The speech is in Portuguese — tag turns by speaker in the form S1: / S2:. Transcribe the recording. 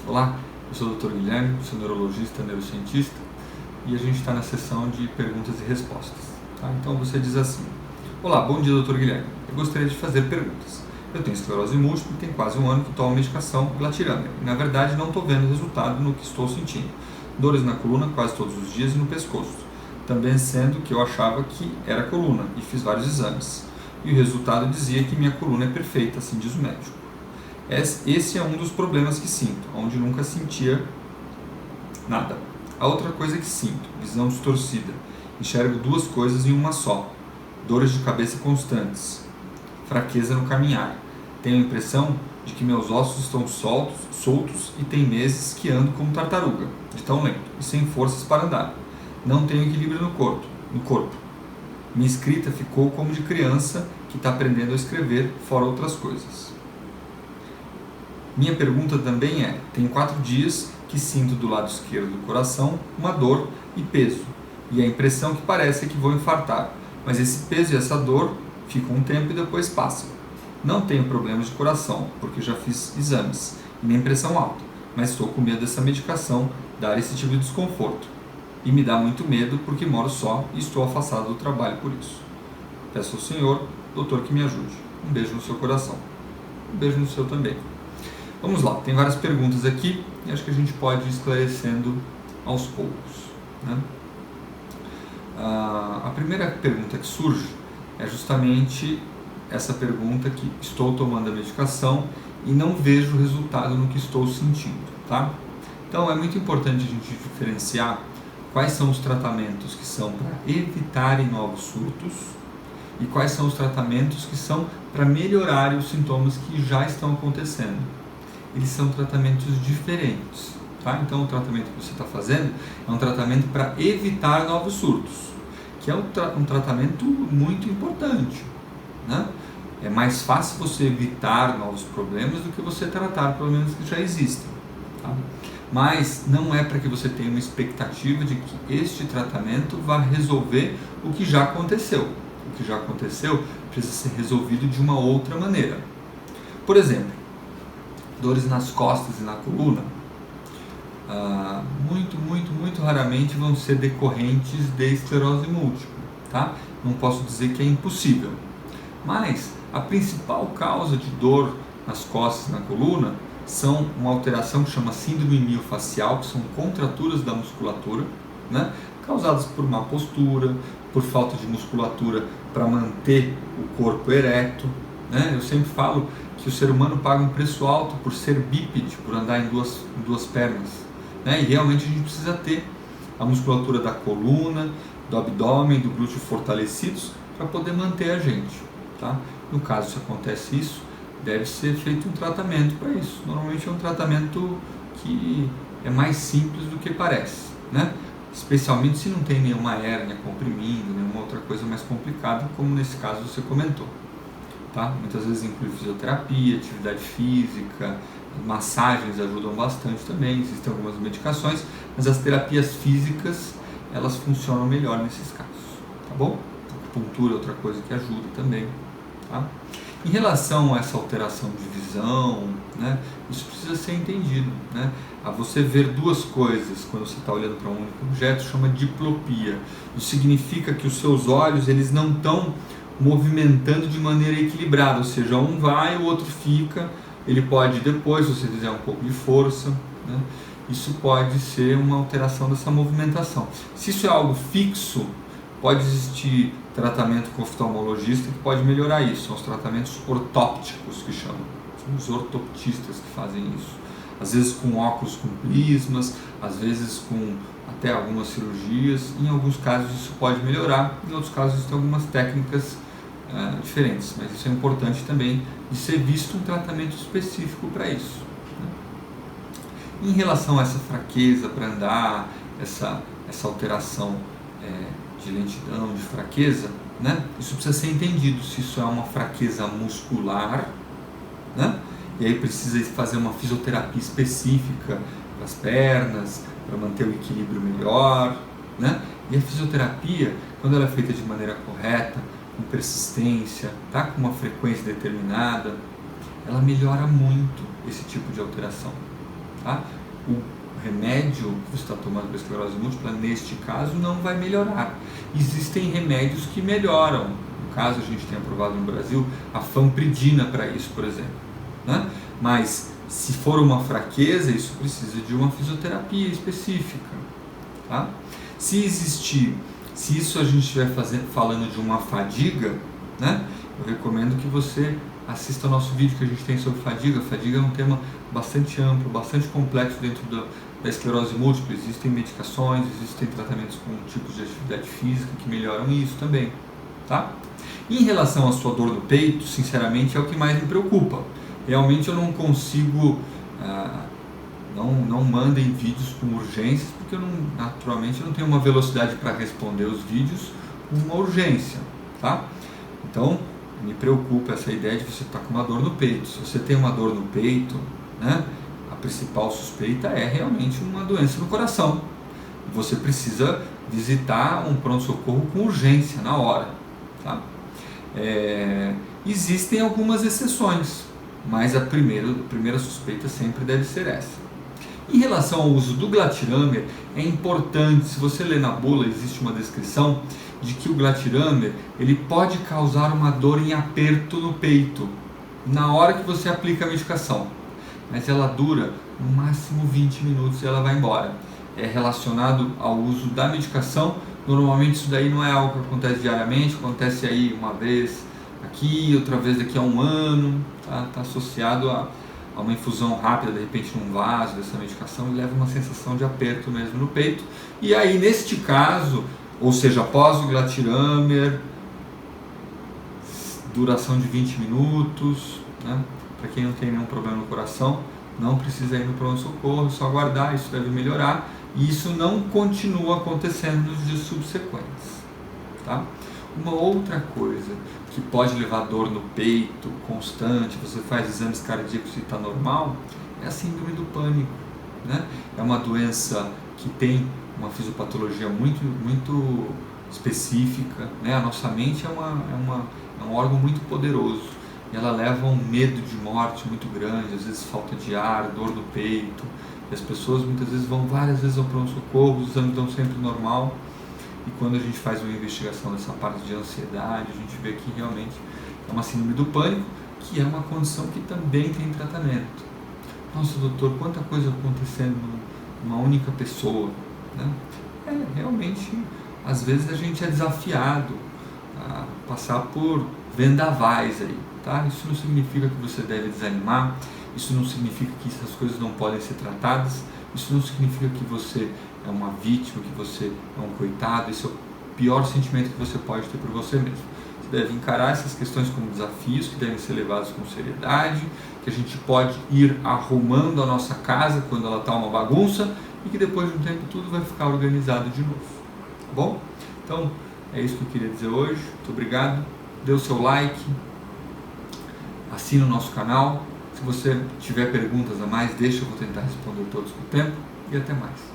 S1: Olá, eu sou o Dr. Guilherme, sou neurologista, neurocientista, e a gente está na sessão de perguntas e respostas. Tá? Então você diz assim: Olá, bom dia, Dr. Guilherme. Eu gostaria de fazer perguntas. Eu tenho esclerose múltipla e tem quase um ano que tomo medicação glatiramia. E na verdade não estou vendo resultado no que estou sentindo. Dores na coluna quase todos os dias e no pescoço. Também sendo que eu achava que era coluna e fiz vários exames. E o resultado dizia que minha coluna é perfeita, assim diz o médico. Esse é um dos problemas que sinto, onde nunca sentia nada. A outra coisa que sinto, visão distorcida. Enxergo duas coisas em uma só. Dores de cabeça constantes. Fraqueza no caminhar. Tenho a impressão de que meus ossos estão soltos e tem meses que ando como tartaruga, de tão lento e sem forças para andar. Não tenho equilíbrio no corpo. Minha escrita ficou como de criança que está aprendendo a escrever, fora outras coisas. Minha pergunta também é: tem 4 dias que sinto do lado esquerdo do coração uma dor e peso, e a impressão que parece é que vou infartar, mas esse peso e essa dor ficam um tempo e depois passam. Não tenho problemas de coração, porque já fiz exames, e nem pressão alta, mas estou com medo dessa medicação dar esse tipo de desconforto. E me dá muito medo porque moro só e estou afastado do trabalho por isso. Peço ao Senhor, doutor, que me ajude. Um beijo no seu coração. Um beijo no seu também. Vamos lá, tem várias perguntas aqui e acho que a gente pode ir esclarecendo aos poucos. Né? A primeira pergunta que surge é justamente essa pergunta que estou tomando a medicação e não vejo resultado no que estou sentindo. Tá? Então é muito importante a gente diferenciar quais são os tratamentos que são para evitarem novos surtos e quais são os tratamentos que são para melhorar os sintomas que já estão acontecendo. Eles são tratamentos diferentes, tá? Então o tratamento que você está fazendo é um tratamento para evitar novos surtos, que é um tratamento muito importante, né? É mais fácil você evitar novos problemas do que você tratar problemas que já existem, tá? Mas não é para que você tenha uma expectativa de que este tratamento vá resolver o que já aconteceu. O que já aconteceu precisa ser resolvido de uma outra maneira. Por exemplo, dores nas costas e na coluna, muito raramente vão ser decorrentes de esclerose múltipla, tá? Não posso dizer que é impossível, mas a principal causa de dor nas costas e na coluna são uma alteração que chama síndrome miofacial, que são contraturas da musculatura, né? Causadas por má postura, por falta de musculatura para manter o corpo ereto, né? Eu sempre falo que o ser humano paga um preço alto por ser bípede, por andar em duas pernas, né? E realmente a gente precisa ter a musculatura da coluna, do abdômen, do glúteo fortalecidos para poder manter a gente, tá? No caso, se acontece isso, deve ser feito um tratamento para isso. Normalmente é um tratamento que é mais simples do que parece, né? Especialmente se não tem nenhuma hérnia comprimindo, nenhuma outra coisa mais complicada, como nesse caso você comentou. Tá? Muitas vezes inclui fisioterapia, atividade física, massagens ajudam bastante também, existem algumas medicações, mas as terapias físicas, elas funcionam melhor nesses casos, tá bom? Acupuntura é outra coisa que ajuda também, tá? Em relação a essa alteração de visão, né, isso precisa ser entendido, né? A você ver duas coisas quando você está olhando para um único objeto chama diplopia. Isso significa que os seus olhos eles não estão movimentando de maneira equilibrada, ou seja, um vai, o outro fica. Ele pode depois, se você fizer um pouco de força, né, isso pode ser uma alteração dessa movimentação. Se isso é algo fixo, pode existir tratamento com oftalmologista que pode melhorar isso. São os tratamentos ortópticos que chamam. São os ortoptistas que fazem isso. Às vezes com óculos com prismas, às vezes com até algumas cirurgias. Em alguns casos isso pode melhorar, em outros casos existem algumas técnicas diferentes. Mas isso é importante também de ser visto um tratamento específico para isso, né? Em relação a essa fraqueza para andar, essa alteração de lentidão, de fraqueza, né? Isso precisa ser entendido, se isso é uma fraqueza muscular, né? E aí precisa fazer uma fisioterapia específica para as pernas, para manter o equilíbrio melhor, né? E a fisioterapia, quando ela é feita de maneira correta, com persistência, tá? Com uma frequência determinada, ela melhora muito esse tipo de alteração, tá? O remédio que você está tomando para esclerose múltipla, neste caso, não vai melhorar. Existem remédios que melhoram. No caso, a gente tem aprovado no Brasil a fampridina para isso, por exemplo, né? Mas se for uma fraqueza, isso precisa de uma fisioterapia específica, tá? Se isso a gente estiver falando de uma fadiga, né? Eu recomendo que você assista ao nosso vídeo que a gente tem sobre fadiga. Fadiga é um tema bastante amplo, bastante complexo dentro da esclerose múltipla. Existem medicações, existem tratamentos com tipos de atividade física que melhoram isso também, tá? Em relação à sua dor no peito, sinceramente, é o que mais me preocupa. Realmente eu não consigo, não mandem vídeos com urgências, porque naturalmente eu não tenho uma velocidade para responder os vídeos com uma urgência, tá? Então, me preocupa essa ideia de você estar com uma dor no peito. Se você tem uma dor no peito, né, a principal suspeita é realmente uma doença no coração. Você precisa visitar um pronto-socorro com urgência, na hora, tá? Existem algumas exceções, mas a primeira suspeita sempre deve ser essa. Em relação ao uso do Glatiramer, é importante, se você ler na bula, existe uma descrição de que o Glatiramer ele pode causar uma dor em aperto no peito na hora que você aplica a medicação, mas ela dura no máximo 20 minutos e ela vai embora. É relacionado ao uso da medicação. Normalmente isso daí não é algo que acontece diariamente, acontece aí uma vez aqui, outra vez daqui a um ano, tá associado a uma infusão rápida, de repente num vaso dessa medicação, e leva uma sensação de aperto mesmo no peito. E aí neste caso, ou seja, após o Glatiramer, duração de 20 minutos, né? Para quem não tem nenhum problema no coração, não precisa ir no pronto-socorro, só aguardar, isso deve melhorar, e isso não continua acontecendo nos dias subsequentes, tá? Uma outra coisa que pode levar dor no peito constante, você faz exames cardíacos e está normal, é a síndrome do pânico, né? É uma doença que tem uma fisiopatologia muito específica, né? A nossa mente é um órgão muito poderoso e ela leva a um medo de morte muito grande, às vezes falta de ar, dor no peito, e as pessoas muitas vezes vão várias vezes ao pronto-socorro, os exames dão sempre normal, e quando a gente faz uma investigação dessa parte de ansiedade, a gente vê que realmente é uma síndrome do pânico, que é uma condição que também tem tratamento. Nossa, doutor, quanta coisa acontecendo numa única pessoa, né? Realmente, às vezes a gente é desafiado a passar por vendavais aí, tá? Isso não significa que você deve desanimar, isso não significa que essas coisas não podem ser tratadas, isso não significa que você é uma vítima, que você é um coitado. Esse é o pior sentimento que você pode ter por você mesmo. Você deve encarar essas questões como desafios que devem ser levados com seriedade, que a gente pode ir arrumando a nossa casa quando ela está uma bagunça e que depois de um tempo tudo vai ficar organizado de novo, tá bom? Então, é isso que eu queria dizer hoje. Muito obrigado. Dê o seu like, assine o nosso canal. Se você tiver perguntas a mais, deixa, eu vou tentar responder todos com o tempo. E até mais.